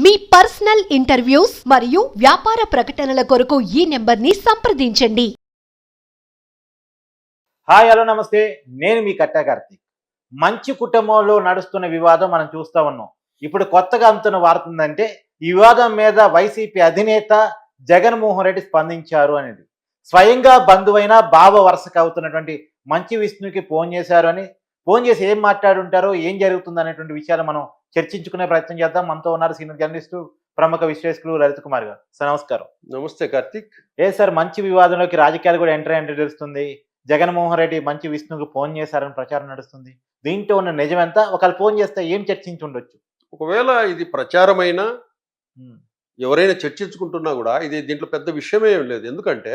మీ personal interviews మరియు వ్యాపార ప్రకటనల కొరకు ఈ నెంబర్ని సంప్రదించండి. హాయ్ హలో నమస్తే, నేను మీ కట్టా కార్తీక్. మంచి కుటుంబంలో నడుస్తున్న వివాదం మనం చూస్తూ ఉన్నాం. ఇప్పుడు కొత్తగా అంతున్న వార్త ఉందంటే ఈ వివాదం మీద వైసీపీ అధినేత జగన్మోహన్ రెడ్డి స్పందించారు అనేది. స్వయంగా బంధువైన బావ వరుసకు అవుతున్నటువంటి మంచి విష్ణుకి ఫోన్ చేశారు అని, ఫోన్ చేసి ఏం మాట్లాడుంటారో, ఏం జరుగుతుంది అనేటువంటి విషయాలు మనం చర్చించుకునే ప్రయత్నం చేద్దాం. మనతో ఉన్నారు సీనియర్ జర్నలిస్టు, ప్రముఖ విశ్లేషకులు లలిత్ కుమార్ గారు. సార్ నమస్కారం. నమస్తే కార్తీక్. సార్, మంచి వివాదంలోకి రాజకీయాలు కూడా ఎంటర్ అంటే తెలుస్తుంది. జగన్మోహన్ రెడ్డి మంచి విష్ణుకు ఫోన్ చేశారని ప్రచారం నడుస్తుంది. దీంట్లో ఉన్న నిజమెంత? ఒకళ్ళు ఫోన్ చేస్తే ఏం చర్చించి ఉండొచ్చు? ఒకవేళ ఇది ప్రచారమైన ఎవరైనా చర్చించుకుంటున్నా కూడా ఇది దీంట్లో పెద్ద విషయమే లేదు. ఎందుకంటే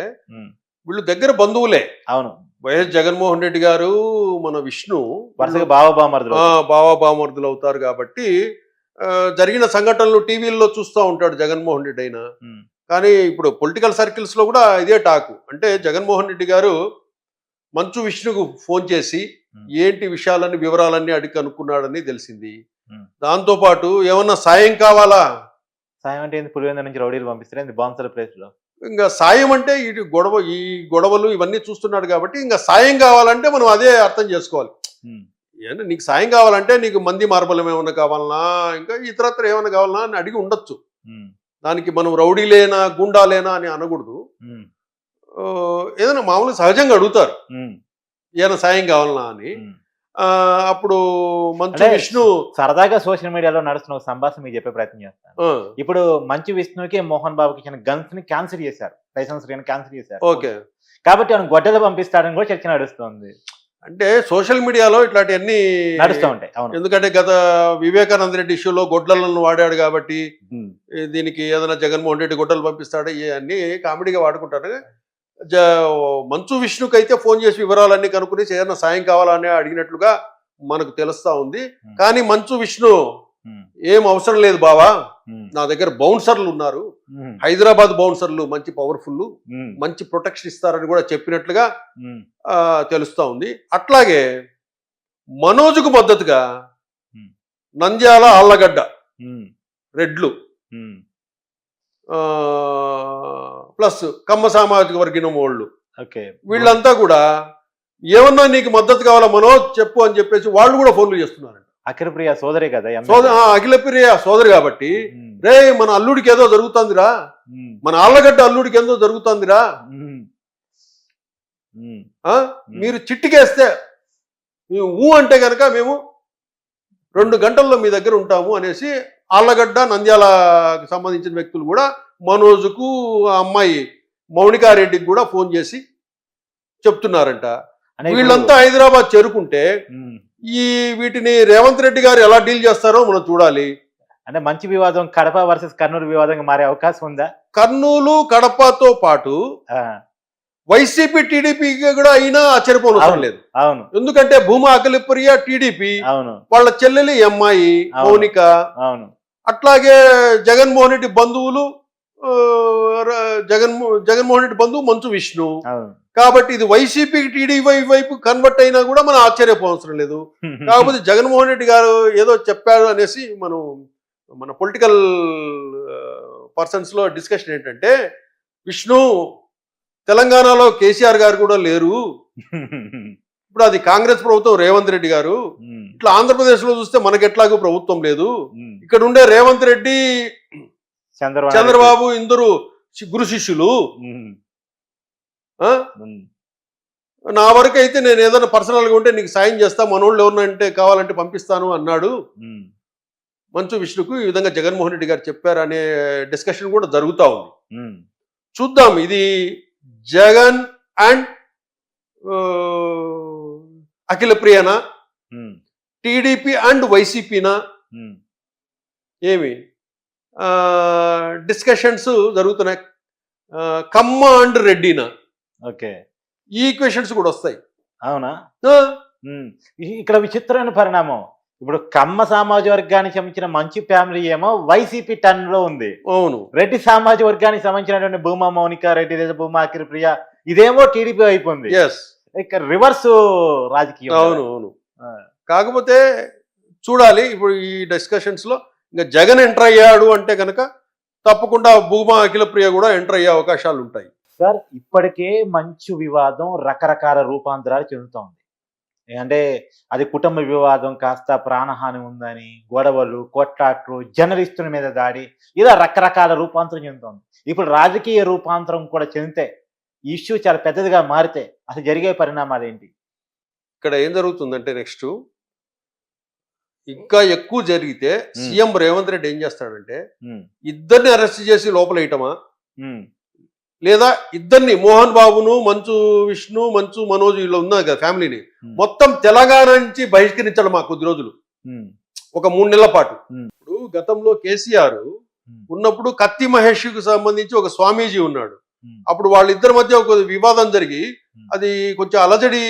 వీళ్ళు దగ్గర బంధువులే. అవును, వైఎస్ జగన్మోహన్ రెడ్డి గారు మన విష్ణు వరుసగా బామర్దులు అవుతారు కాబట్టి జరిగిన సంఘటనలు టీవీల్లో చూస్తూ ఉంటాడు జగన్మోహన్ రెడ్డి అయినా. కానీ ఇప్పుడు పొలిటికల్ సర్కిల్స్ లో కూడా ఇదే టాకు. అంటే జగన్మోహన్ రెడ్డి గారు మంచు విష్ణుకు ఫోన్ చేసి ఏంటి విషయాలన్నీ వివరాలన్నీ అడిగి కనుక్కున్నాడని తెలిసింది. దాంతో పాటు ఏమన్నా సాయం కావాలా? సాయం అంటే పులివెందుల నుంచి రౌడీలు పంపిస్తారు బాన్సర్ ప్లేస్ లో. ఇంకా సాయం అంటే ఈ గొడవలు ఇవన్నీ చూస్తున్నాడు కాబట్టి ఇంకా సాయం కావాలంటే మనం అదే అర్థం చేసుకోవాలి. ఏంటంటే నీకు సాయం కావాలంటే నీకు మంది మార్బలం ఏమన్నా కావాలన్నా, ఇంకా ఇతరత్ర ఏమన్నా కావాలన్నా అని అడిగి ఉండొచ్చు. దానికి మనం రౌడీలేనా గుండాలేనా అని అనకూడదు. ఏదైనా మామూలుగా సహజంగా అడుగుతారు ఏదైనా సాయం కావాలన్నా అని. అప్పుడు మంచు విష్ణు సరదాగా సోషల్ మీడియాలో నడుస్తున్న ఒక సంభాషణ మీకు చెప్పే ప్రయత్నం చేస్తాను. ఇప్పుడు మంచు విష్ణుకి మోహన్ బాబుకి ఇచ్చిన గన్స్ ని క్యాన్సిల్ చేశారు, లైసెన్స్ క్యాన్సిల్ చేశారు. ఓకే, కాబట్టి ఆయన గొడ్డలు పంపిస్తాడని కూడా చర్చ నడుస్తుంది. అంటే సోషల్ మీడియాలో ఇట్లాంటివన్నీ నడుస్తూ ఉంటాయి. అవును, ఎందుకంటే గత వివేకానంద రెడ్డి ఇష్యూలో గొడ్డలను వాడాడు కాబట్టి దీనికి ఏదైనా జగన్మోహన్ రెడ్డి గొడ్డలు పంపిస్తాడు ఇవన్నీ కామెడీగా వాడుకుంటారు. మంచు విష్ణుకి అయితే ఫోన్ చేసి వివరాలన్నీ కనుక్కుని ఏదైనా సాయం కావాలని అడిగినట్లుగా మనకు తెలుస్తా ఉంది. కానీ మంచు విష్ణు ఏం అవసరం లేదు బావా, నా దగ్గర బౌన్సర్లు ఉన్నారు, హైదరాబాద్ బౌన్సర్లు మంచి పవర్ఫుల్, మంచి ప్రొటెక్షన్ ఇస్తారని కూడా చెప్పినట్లుగా తెలుస్తా ఉంది. అట్లాగే మనోజ్కు మద్దతుగా నంద్యాల ఆళ్లగడ్డ రెడ్లు ప్లస్ కమ్మ సామాజిక వర్గం వాళ్ళు, వీళ్ళంతా కూడా ఏమన్నా నీకు మద్దతు కావాలా మనోజ్ చెప్పు అని చెప్పేసి వాళ్ళు కూడా ఫోన్లు చేస్తున్నారంట. అఖిలప్రియ సోదరే కదా, అఖిలప్రియ సోదరి కాబట్టి రే మన అల్లుడికి ఏదో జరుగుతుందిరా, మన ఆళ్లగడ్డ అల్లుడికి ఏదో జరుగుతుందిరా, మీరు చిట్టికేస్తే ఊ అంటే కనుక మేము 2 గంటల్లో మీ దగ్గర ఉంటాము అనేసి ఆళ్లగడ్డ నంద్యాలకు సంబంధించిన వ్యక్తులు కూడా మనోజ్కు అమ్మాయి మౌనికారెడ్డికి కూడా ఫోన్ చేసి చెప్తున్నారంట. వీళ్ళంతా హైదరాబాద్ చేరుకుంటే వీటిని రేవంత్ రెడ్డి గారు ఎలా డీల్ చేస్తారో మనం చూడాలి. అంటే మంచి వివాదం కడప వర్సెస్ కర్నూలు వివాదంగా మారే అవకాశం ఉందా? కర్నూలు కడపతో పాటు వైసీపీ టీడీపీకి కూడా అయినా ఆశ్చర్యపోవడం లేదు. అవును, ఎందుకంటే భూమా అఖిలప్రియ టీడీపీ, అవును, వాళ్ళ చెల్లెలి అమ్మాయి మౌనిక, అవును, అట్లాగే జగన్మోహన్ రెడ్డి బంధువులు జగన్మోహన్ రెడ్డి బంధువు మంచు విష్ణు. కాబట్టి ఇది వైసీపీ టీడీపీ వైపు కన్వర్ట్ అయినా కూడా మనం ఆశ్చర్యపోవసరం లేదు. కాకపోతే జగన్మోహన్ రెడ్డి గారు ఏదో చెప్పారు అనేసి మన పొలిటికల్ పర్సన్స్ లో డిస్కషన్ ఏంటంటే, విష్ణు తెలంగాణలో కేసీఆర్ గారు కూడా లేరు, ఇప్పుడు అది కాంగ్రెస్ ప్రభుత్వం రేవంత్ రెడ్డి గారు, ఇట్లా ఆంధ్రప్రదేశ్ లో చూస్తే మనకెట్లాగూ ప్రభుత్వం లేదు, ఇక్కడ ఉండే రేవంత్ రెడ్డి చంద్రబాబు ఇందరు గురు శిష్యులు, నా వరకు అయితే నేను ఏదైనా పర్సనల్ గా ఉంటే నీకు సాయం చేస్తా, మనోళ్ళు ఎవరినంటే కావాలంటే పంపిస్తాను అన్నాడు మంచు విష్ణుకు. ఈ విధంగా జగన్మోహన్ రెడ్డి గారు చెప్పారనే డిస్కషన్ కూడా జరుగుతూ ఉంది. చూద్దాం, ఇది జగన్ అండ్ అఖిలప్రియనా, టీడీపీ అండ్ వైసీపీనా, ఏమి డిస్కషన్స్ జరుగుతున్నాయి, కమ్మ అండ్ రెడ్డినా, ఈ క్వశ్చన్స్ కూడా వస్తాయి. అవునా? ఇక్కడ విచిత్రమైన పరిణామం, ఇప్పుడు కమ్మ సామాజిక వర్గానికి సంబంధించిన మంచి ఫ్యామిలీ ఏమో వైసీపీ టర్న్ లో ఉంది. అవును, రెడ్డి సామాజిక వర్గానికి సంబంధించినటువంటి భూమా మౌనిక రెడ్డి లేదా భూమా అఖిలప్రియ ఇదేమో టీడీపీ అయిపోయింది. ఇక రివర్స్ రాజకీయం. అవును అవును. కాకపోతే చూడాలి ఇప్పుడు ఈ డిస్కషన్స్ లో ఇంకా జగన్ ఎంటర్ అయ్యాడు అంటే కనుక తప్పకుండా భూమా అఖిలప్రియ కూడా ఎంటర్ అయ్యే అవకాశాలు ఉంటాయి. సార్ ఇప్పటికే మంచు వివాదం రకరకాల రూపాంతరాలు చెందుతోంది. అంటే అది కుటుంబ వివాదం కాస్త ప్రాణహాని ఉందని, గొడవలు, కొట్లాట్లు, జర్నలిస్టుల మీద దాడి, ఇలా రకరకాల రూపాంతరం చెందుతోంది. ఇప్పుడు రాజకీయ రూపాంతరం కూడా చెందితే ఈ ఇష్యూ చాలా పెద్దదిగా మారితే అసలు జరిగే పరిణామాలు ఏంటి? ఇక్కడ ఏం జరుగుతుందంటే నెక్స్ట్ ఇంకా ఎక్కువ జరిగితే సీఎం రేవంత్ రెడ్డి ఏం చేస్తాడంటే ఇద్దరిని అరెస్ట్ చేసి లోపలేయటమా, లేదా ఇద్దరిని మోహన్ బాబును, మంచు విష్ణు, మంచు మనోజ్ వీళ్ళు ఉన్నారు కదా ఫ్యామిలీని మొత్తం తెలంగాణ నుంచి బహిష్కరించడమా కొద్ది రోజులు, ఒక 3 నెలల పాటు. ఇప్పుడు గతంలో కేసీఆర్ ఉన్నప్పుడు కత్తి మహేష్ కు సంబంధించి ఒక స్వామీజీ ఉన్నాడు. అప్పుడు వాళ్ళిద్దరి మధ్య ఒక వివాదం జరిగి అది కొంచెం అలజడి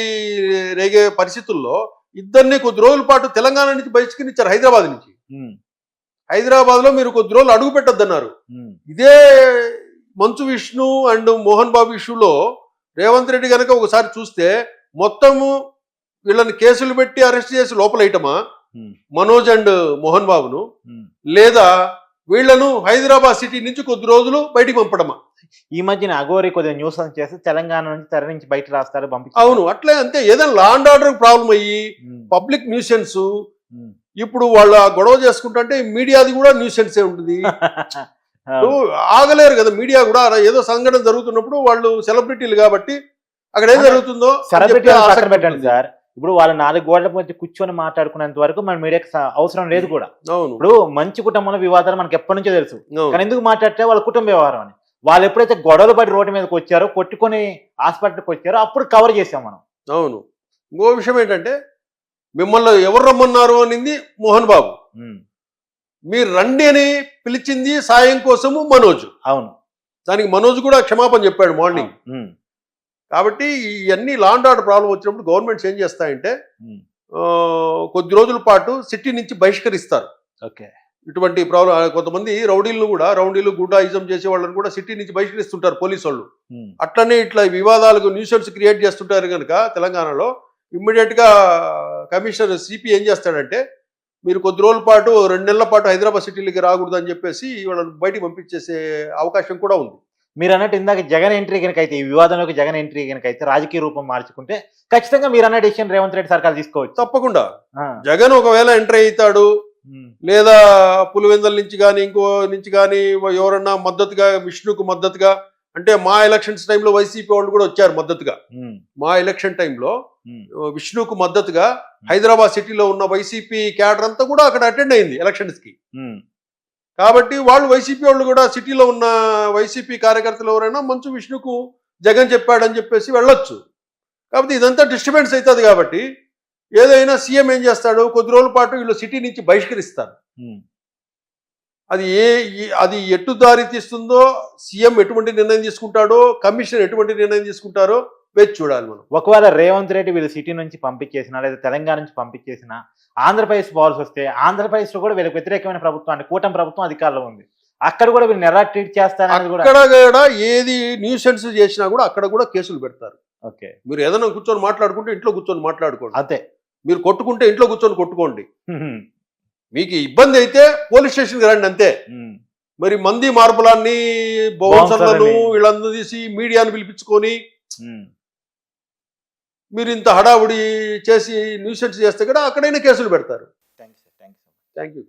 రేగే పరిస్థితుల్లో ఇద్దరిని కొద్ది రోజుల పాటు తెలంగాణ నుంచి బహిష్కరించారు. హైదరాబాద్ నుంచి. హైదరాబాద్ లో మీరు కొద్ది రోజులు అడుగు పెట్టద్దన్నారు. ఇదే మంచు విష్ణు అండ్ మోహన్ బాబు ఇష్యూలో రేవంత్ రెడ్డి కనుక ఒకసారి చూస్తే మొత్తము వీళ్ళని కేసులు పెట్టి అరెస్ట్ చేసి లోపలేయటమా మనోజ్ అండ్ మోహన్ బాబును, లేదా వీళ్లను హైదరాబాద్ సిటీ నుంచి కొద్ది రోజులు బయటికి పంపడమా? ఈ మధ్యన అఘోరి కొద్దిగా న్యూస్ చేసి తెలంగాణ నుంచి తెర నుంచి బయట రాస్తారు పంపించారు. అవును, అట్లే అంతే. ఏదైనా లా అండ్ ఆర్డర్ ప్రాబ్లం అయ్యి పబ్లిక్ న్యూసెన్స్, ఇప్పుడు వాళ్ళు గొడవ చేసుకుంటుంటే మీడియాది కూడా న్యూసెన్సే ఉంటుంది. ఆగలేరు కదా మీడియా కూడా. ఏదో సంఘటన జరుగుతున్నప్పుడు వాళ్ళు సెలబ్రిటీలు కాబట్టి అక్కడ ఏం జరుగుతుందో పెట్టండి సార్. ఇప్పుడు వాళ్ళు 4 గోడల మధ్య కూర్చొని మాట్లాడుకునేంత వరకు మన మీడియాకి అవసరం లేదు కూడా. ఇప్పుడు మంచి కుటుంబంలో వివాదాలు మనకి ఎప్పటి నుంచో తెలుసు, కానీ ఎందుకు మాట్లాడితే వాళ్ళ కుటుంబ వ్యవహారం అని. వాళ్ళు ఎప్పుడైతే గొడవలు పడి రోడ్డు మీదకి వచ్చారో, కొట్టుకొని హాస్పిటల్కి వచ్చారో అప్పుడు కవర్ చేసాం మనం. అవును. ఇంకో విషయం ఏంటంటే మిమ్మల్ని ఎవరు రమ్మన్నారు అనింది మోహన్ బాబు, మీరు రండి అని పిలిచింది సాయం కోసము మనోజ్. అవును, దానికి మనోజ్ కూడా క్షమాపణ చెప్పాడు మార్నింగ్. కాబట్టి ఇవన్నీ లా అండ్ ఆర్డర్ ప్రాబ్లం వచ్చినప్పుడు గవర్నమెంట్స్ ఏం చేస్తాయంటే కొద్ది రోజుల పాటు సిటీ నుంచి బహిష్కరిస్తారు. ఓకే, ఇటువంటి ప్రాబ్లం కొంతమంది రౌడీలు గుండాయిజం చేసే వాళ్ళని కూడా సిటీ నుంచి బహిష్కరిస్తుంటారు పోలీసు వాళ్ళు. అట్లనే ఇట్లా వివాదాలకు న్యూసెన్స్ క్రియేట్ చేస్తుంటారు కనుక తెలంగాణలో ఇమ్మీడియట్ గా కమిషనర్ సిపి ఏం చేస్తాడంటే మీరు కొద్ది రోజుల పాటు 2 నెలల పాటు హైదరాబాద్ సిటీలకి రాకూడదు అని చెప్పేసి వాళ్ళని బయటికి పంపించేసే అవకాశం కూడా ఉంది. మీరు అన్నట్టు ఇందాక జగన్ ఎంట్రీ కనుక అయితే, ఈ వివాదంలోకి జగన్ ఎంట్రీ కనుక అయితే రాజకీయ రూపం మార్చుకుంటే ఖచ్చితంగా మీరు అన్న డెసిషన్ రేవంత్ రెడ్డి సర్కార్ తీసుకోవచ్చు. తప్పకుండా జగన్ ఒకవేళ ఎంట్రీ అవుతాడు, లేదా పులివెందల నుంచి కానీ ఇంకో నుంచి కానీ ఎవరన్నా మద్దతుగా విష్ణుకు మద్దతుగా, అంటే మా ఎలక్షన్స్ టైంలో వైసీపీ వాళ్ళు కూడా వచ్చారు మద్దతుగా. మా ఎలక్షన్ టైంలో విష్ణుకు మద్దతుగా హైదరాబాద్ సిటీలో ఉన్న వైసీపీ క్యాడర్ అంతా కూడా అక్కడ అటెండ్ అయింది ఎలక్షన్స్ కి. కాబట్టి వాళ్ళు వైసీపీ వాళ్ళు కూడా సిటీలో ఉన్న వైసీపీ కార్యకర్తలు ఎవరైనా మంచు విష్ణుకు జగన్ చెప్పాడని చెప్పేసి వెళ్ళొచ్చు. కాబట్టి ఇదంతా డిస్టర్బెన్స్ అవుతుంది. కాబట్టి ఏదైనా సీఎం ఏం చేస్తాడు, కొద్ది రోజుల పాటు వీళ్ళు సిటీ నుంచి బహిష్కరిస్తారు. అది ఎటు దారి తీస్తుందో, సీఎం ఎటువంటి నిర్ణయం తీసుకుంటాడో, కమిషన్ ఎటువంటి నిర్ణయం తీసుకుంటారో వేచి చూడాలి మనం. ఒకవేళ రేవంత్ రెడ్డి వీళ్ళు సిటీ నుంచి పంపించేసినా, లేదా తెలంగాణ నుంచి పంపించేసినా, ఆంధ్రప్రదేశ్ పోవాల్సి వస్తే ఆంధ్రప్రదేశ్ లో కూడా వీళ్ళకి వ్యతిరేకమైన ప్రభుత్వం, అంటే కూటమి ప్రభుత్వం అధికారంలో ఉంది. అక్కడ కూడా వీళ్ళని ఎలా ట్రీట్ చేస్తారనేది కూడా, అక్కడ కూడా ఏది న్యూసెన్స్ చేసినా కూడా అక్కడ కూడా కేసులు పెడతారు. ఓకే, మీరు ఏదైనా కూర్చొని మాట్లాడుకుంటే ఇంట్లో కూర్చొని మాట్లాడుకోండి, అంతే. మీరు కొట్టుకుంటే ఇంట్లో కూర్చొని కొట్టుకోండి. మీకు ఇబ్బంది అయితే పోలీస్ స్టేషన్కి రండి, అంతే. మరి మంది మార్పులాన్ని బౌన్సర్లను వీళ్ళందరూ తీసి మీడియాను పిలిపించుకొని మీరు ఇంత హడావుడి చేసి న్యూసెన్స్ చేస్తే కూడా అక్కడైనా కేసులు పెడతారు. Thank you.